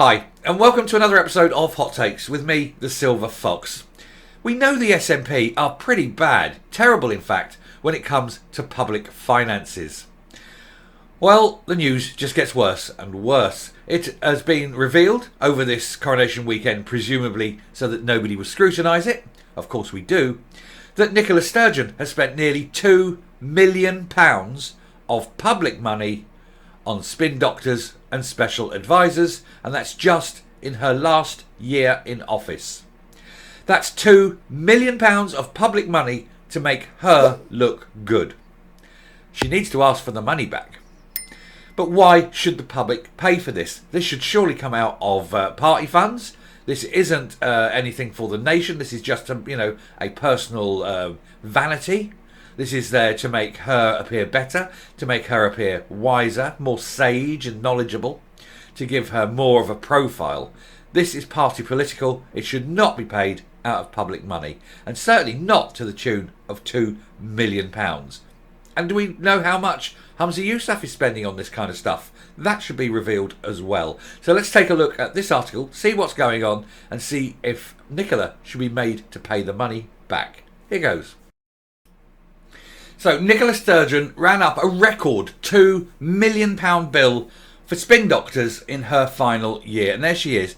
Hi, and welcome to another episode of Hot Takes with me, the Silver Fox. We know the SNP are pretty bad, terrible in fact, when it comes to public finances. Well, the news just gets worse and worse. It has been revealed over this coronation weekend, presumably so that nobody will scrutinise it. Of course we do. That Nicola Sturgeon has spent nearly £2 million of public money on spin doctors and special advisors, and that's just in her last year in office. That's £2 million of public money to make her look good. She needs to ask for the money back. But why should the public pay for this? This should surely come out of party funds. This isn't anything for the nation. This is just a personal vanity. This is there to make her appear better, to make her appear wiser, more sage and knowledgeable, to give her more of a profile. This is party political. It should not be paid out of public money, and certainly not to the tune of £2 million. And do we know how much Humza Yousaf is spending on this kind of stuff? That should be revealed as well. So let's take a look at this article, see what's going on, and see if Nicola should be made to pay the money back. Here goes. So Nicola Sturgeon ran up a record £2 million bill for spin doctors in her final year. And there she is,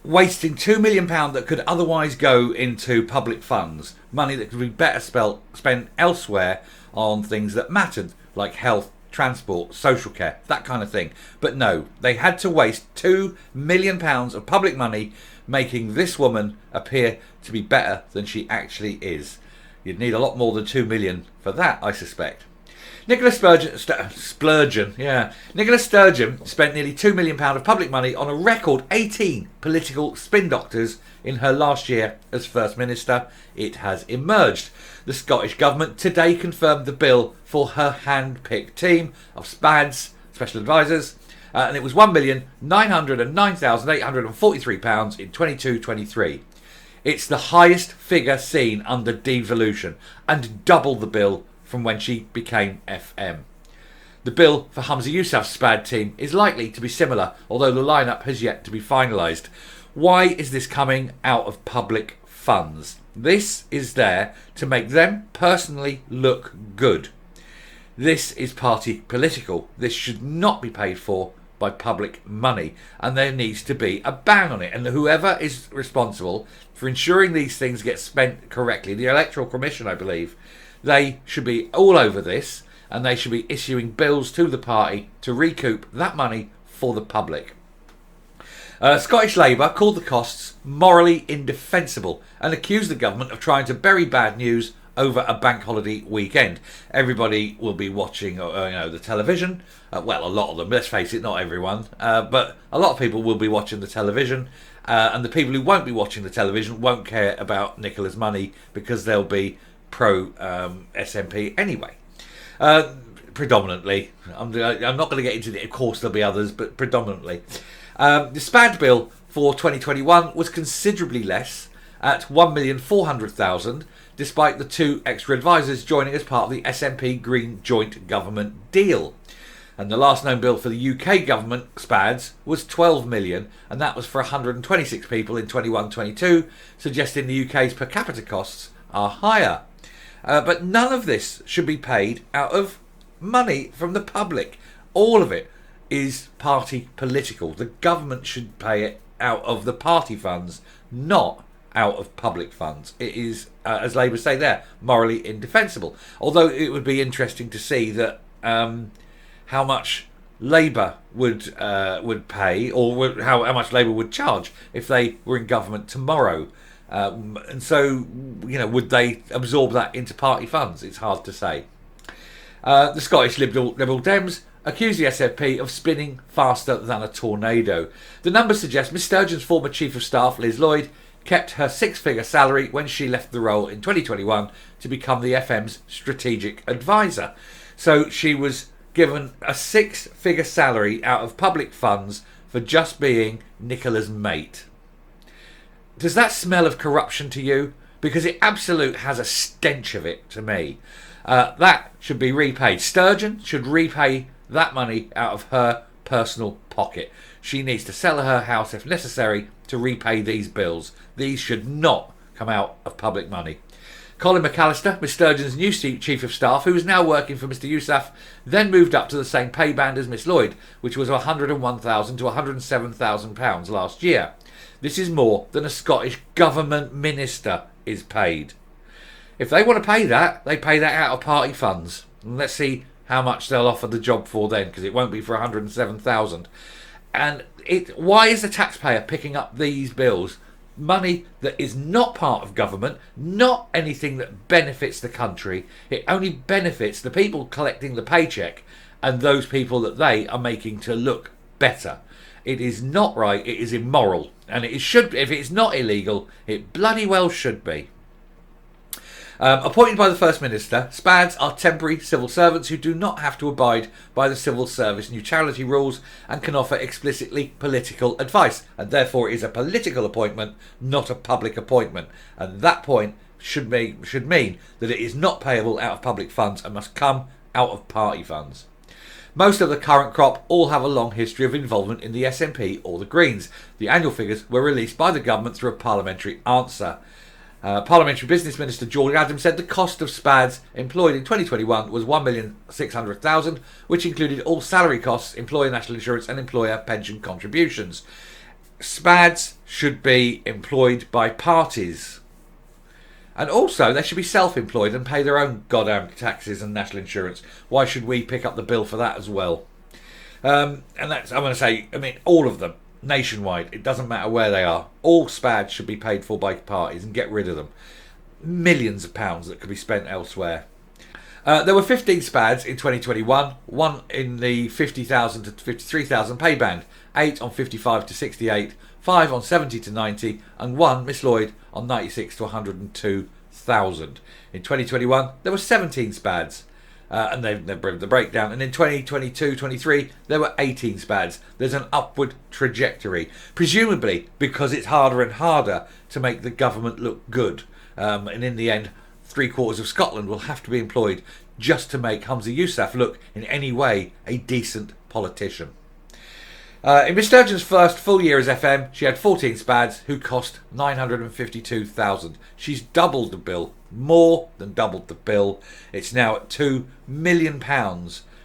wasting £2 million that could otherwise go into public funds, money that could be better spent elsewhere on things that mattered, like health, transport, social care, that kind of thing. But no, they had to waste £2 million of public money, making this woman appear to be better than she actually is. You'd need a lot more than £2 million for that, I suspect. Nicola Sturgeon spent nearly £2 million of public money on a record 18 political spin doctors in her last year as First Minister. It has emerged. The Scottish Government today confirmed the bill for her hand-picked team of SPADs, special advisors, and it was £1,909,843 in 22-23. It's the highest figure seen under devolution and double the bill from when she became FM. The bill for Humza Yousaf's SPAD team is likely to be similar, although the lineup has yet to be finalised. Why is this coming out of public funds? This is there to make them personally look good. This is party political. This should not be paid for by public money, and there needs to be a ban on it. And whoever is responsible for ensuring these things get spent correctly, the Electoral Commission, I believe, they should be all over this, and they should be issuing bills to the party to recoup that money for the public. Scottish Labour called the costs morally indefensible and accused the government of trying to bury bad news over a bank holiday weekend. Everybody will be watching the television. Well, a lot of them, let's face it, not everyone, but a lot of people will be watching the television, and the people who won't be watching the television won't care about Nicola's money because they'll be pro SNP anyway. Predominantly. I'm not going to get into it, of course there'll be others, but predominantly. The SPAD bill for 2021 was considerably less at £1,400,000, despite the two extra advisors joining as part of the SNP Green Joint Government deal. And the last known bill for the UK government SPADs was £12 million, and that was for 126 people in 21-22, suggesting the UK's per capita costs are higher. But none of this should be paid out of money from the public. All of it is party political. The government should pay it out of the party funds, not out of public funds. It is, as Labour say there, morally indefensible. Although it would be interesting to see that how much Labour would pay, or how much Labour would charge if they were in government tomorrow. And so, would they absorb that into party funds? It's hard to say. The Scottish Liberal Dems accused the SNP of spinning faster than a tornado. The numbers suggest Miss Sturgeon's former Chief of Staff, Liz Lloyd, kept her six-figure salary when she left the role in 2021 to become the FM's strategic advisor. So she was given a six-figure salary out of public funds for just being Nicola's mate. Does that smell of corruption to you? Because it absolute has a stench of it to me. That should be repaid. Sturgeon should repay that money out of her personal pocket. She needs to sell her house if necessary to repay these bills. These should not come out of public money. Colin McAllister, Miss Sturgeon's new Chief of Staff, who is now working for Mr Yousaf, then moved up to the same pay band as Miss Lloyd, which was £101,000 to £107,000 last year. This is more than a Scottish Government Minister is paid. If they want to pay that, they pay that out of party funds. And let's see how much they'll offer the job for then, because it won't be for £107,000. And why is the taxpayer picking up these bills? Money that is not part of government, not anything that benefits the country. It only benefits the people collecting the paycheck and those people that they are making to look better. It is not right, it is immoral, and it should. If it's not illegal, it bloody well should be. Appointed by the First Minister, SPADs are temporary civil servants who do not have to abide by the civil service neutrality rules and can offer explicitly political advice, and therefore it is a political appointment, not a public appointment. And that point should mean that it is not payable out of public funds and must come out of party funds. Most of the current crop all have a long history of involvement in the SNP or the Greens. The annual figures were released by the government through a parliamentary answer. Parliamentary Business Minister George Adams said the cost of SPADs employed in 2021 was $1,600,000, which included all salary costs, employer national insurance and employer pension contributions. SPADs should be employed by parties. And also, they should be self-employed and pay their own goddamn taxes and national insurance. Why should we pick up the bill for that as well? And that's, I'm going to say, all of them. Nationwide, it doesn't matter where they are. All SPADs should be paid for by parties and get rid of them. Millions of pounds that could be spent elsewhere. There were 15 SPADs in 2021, one in the 50,000 to 53,000 pay band, 8 on 55 to 68, 5 on 70 to 90, and 1, Miss Lloyd, on 96 to 102,000. In 2021, there were 17 SPADs. And they've the breakdown. And in 2022-23, there were 18 SPADs. There's an upward trajectory, presumably because it's harder and harder to make the government look good. And in the end, 3/4 of Scotland will have to be employed just to make Humza Yousaf look in any way a decent politician. In Miss Sturgeon's first full year as FM, she had 14 SPADs who cost $952,000. She's doubled the bill, more than doubled the bill. It's now at £2 million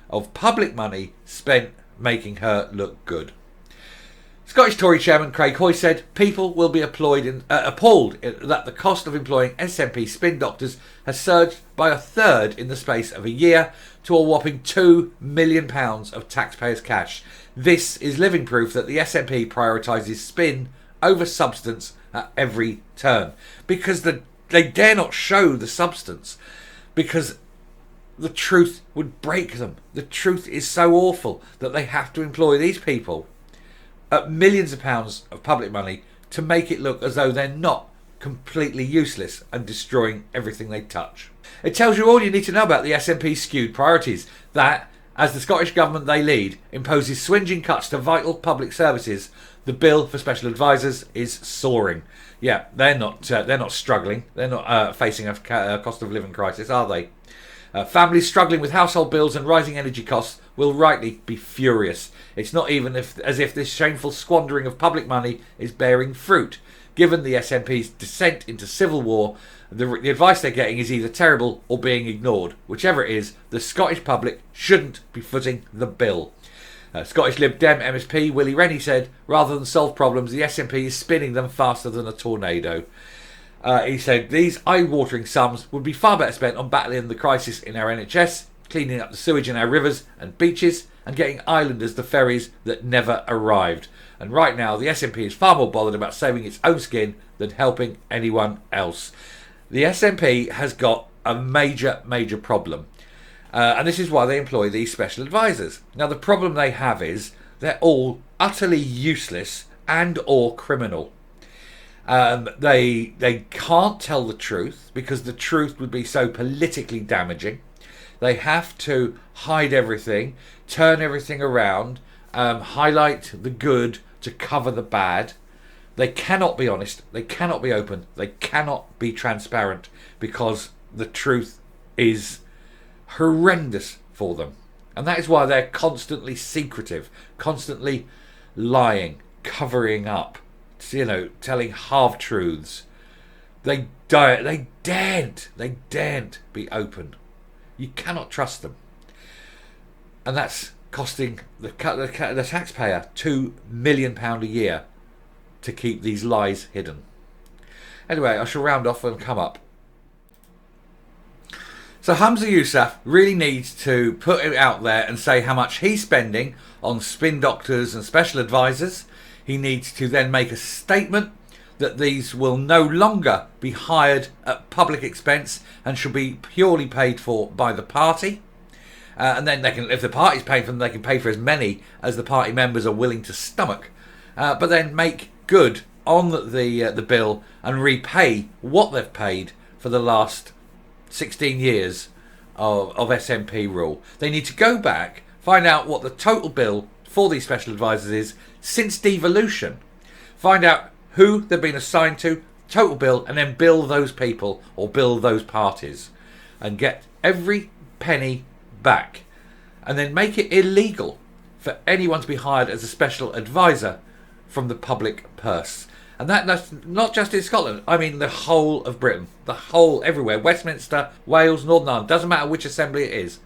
of public money spent making her look good. Scottish Tory Chairman Craig Hoy said people will be appalled that the cost of employing SNP spin doctors has surged by a third in the space of a year to a whopping £2 million of taxpayers' cash. This is living proof that the SNP prioritises spin over substance at every turn, because they dare not show the substance, because the truth would break them. The truth is so awful that they have to employ these people at millions of pounds of public money to make it look as though they're not completely useless and destroying everything they touch. It tells you all you need to know about the SNP's skewed priorities. That, as the Scottish Government they lead imposes swingeing cuts to vital public services, the bill for special advisors is soaring. Yeah, they're not struggling. They're not facing a cost of living crisis, are they? Families struggling with household bills and rising energy costs will rightly be furious. It's not even as if this shameful squandering of public money is bearing fruit. Given the SNP's descent into civil war, the advice they're getting is either terrible or being ignored. Whichever it is, the Scottish public shouldn't be footing the bill. Scottish Lib Dem MSP Willie Rennie said, rather than solve problems, the SNP is spinning them faster than a tornado. He said these eye-watering sums would be far better spent on battling the crisis in our NHS, cleaning up the sewage in our rivers and beaches, and getting islanders the ferries that never arrived. And right now, the SNP is far more bothered about saving its own skin than helping anyone else. The SNP has got a major, major problem. And this is why they employ these special advisors. Now, the problem they have is they're all utterly useless and or criminal. They can't tell the truth because the truth would be so politically damaging. They have to hide everything, turn everything around, highlight the good to cover the bad. They cannot be honest. They cannot be open. They cannot be transparent because the truth is horrendous for them. And that is why they're constantly secretive, constantly lying, covering up, telling half-truths. They daren't be open. You cannot trust them. And that's costing the taxpayer £2 million a year to keep these lies hidden. Anyway, I shall round off and come up. So Hamza Yousaf really needs to put it out there and say how much he's spending on spin doctors and special advisors. He needs to then make a statement that these will no longer be hired at public expense and should be purely paid for by the party. And then they can, if the party's paying for them, they can pay for as many as the party members are willing to stomach. But then make good on the bill and repay what they've paid for the last 16 years of SNP rule. They need to go back, find out what the total bill for these special advisors is since devolution. Find out who they've been assigned to, total bill, and then bill those people or bill those parties and get every penny back. And then make it illegal for anyone to be hired as a special advisor from the public purse. And that's not just in Scotland. I mean the whole of Britain. The whole, everywhere. Westminster, Wales, Northern Ireland. Doesn't matter which assembly it is.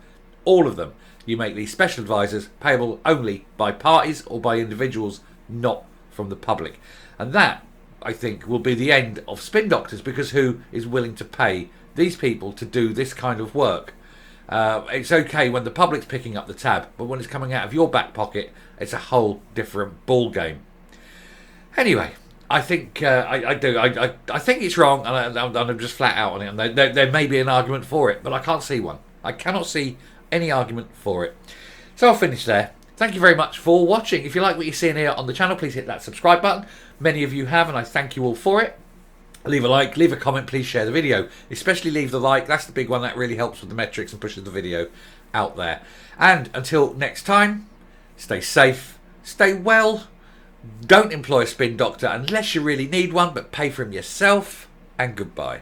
All of them. You make these special advisors payable only by parties or by individuals, not from the public. And that, I think, will be the end of spin doctors, because who is willing to pay these people to do this kind of work? It's okay when the public's picking up the tab, but when it's coming out of your back pocket, it's a whole different ball game. Anyway, I think I think it's wrong, and I'm just flat out on it. And there may be an argument for it, but I can't see one. I cannot see any argument for it. So I'll finish there. Thank you very much for watching. If you like what you're seeing here on the channel, please hit that subscribe button. Many of you have, and I thank you all for it. Leave a like, leave a comment, please share the video. Especially leave the like, that's the big one, that really helps with the metrics and pushes the video out there. And until next time, stay safe, stay well, don't employ a spin doctor unless you really need one, but pay for him yourself, and goodbye.